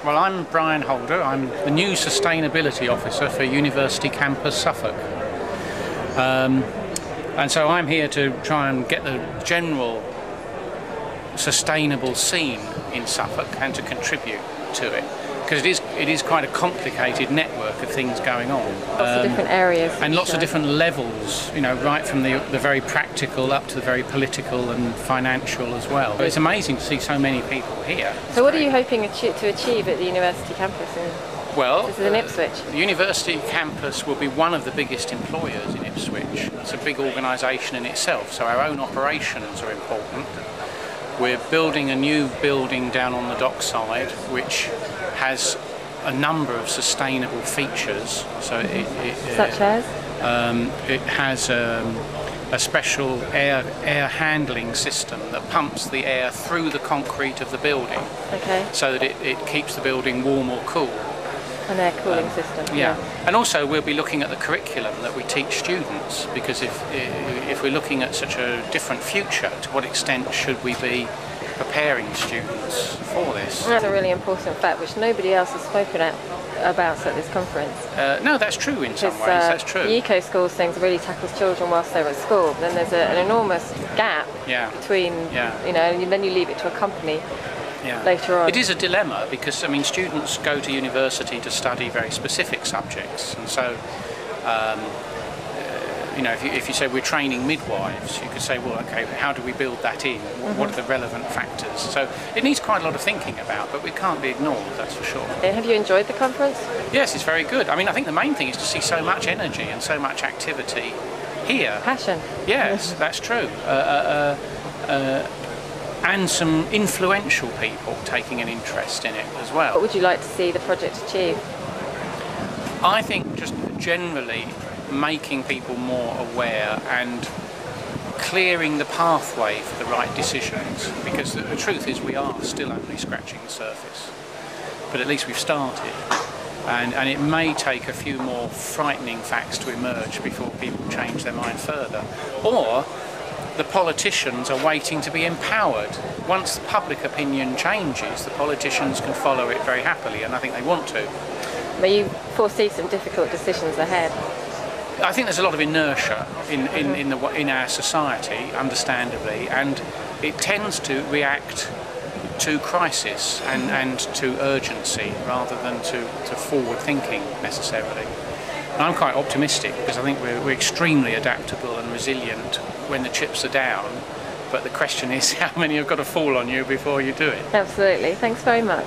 Well, I'm Brian Holder. I'm the new Sustainability Officer for University Campus Suffolk. And so I'm here to try and get the general sustainable scene in Suffolk and to contribute to it. Because it is quite a complicated network of things going on. Lots of different areas. And lots of different levels, you know, right from the very practical up to the very political and financial as well. It's amazing to see so many people here. So what are you hoping to achieve at the university campus? Well, this is in Ipswich. The university campus will be one of the biggest employers in Ipswich. It's a big organisation in itself, so our own operations are important. We're building a new building down on the dockside, which has a number of sustainable features. So such as? It has a special air handling system that pumps the air through the concrete of the building. Okay. So that it keeps the building warm or cool. An air cooling system. Yeah, and also we'll be looking at the curriculum that we teach students, because if we're looking at such a different future, to what extent should we be preparing students for this? That's a really important fact which nobody else has spoken about at this conference. No, that's true in some ways, that's true. The eco schools things really tackles children whilst they're at school, but then there's an enormous gap between, you know, and then you leave it to a company. Later on. It is a dilemma because, I mean, students go to university to study very specific subjects, and so you know, if you say we're training midwives, you could say, well, okay, how do we build that in? What are the relevant factors? So it needs quite a lot of thinking about, but it can't be ignored, that's for sure. And have you enjoyed the conference? Yes, it's very good. I mean, I think the main thing is to see so much energy and so much activity here. Passion. Yes, that's true. And some influential people taking an interest in it as well. What would you like to see the project achieve? I think just generally making people more aware and clearing the pathway for the right decisions, because the truth is we are still only scratching the surface, but at least we've started, and it may take a few more frightening facts to emerge before people change their mind further, or the politicians are waiting to be empowered. Once the public opinion changes, the politicians can follow it very happily, and I think they want to. But you foresee some difficult decisions ahead? I think there's a lot of inertia in our society, understandably, and it tends to react to crisis and to urgency rather than to forward thinking necessarily. And I'm quite optimistic because I think we're extremely adaptable and resilient when the chips are down, but the question is how many have got to fall on you before you do it. Absolutely. Thanks very much.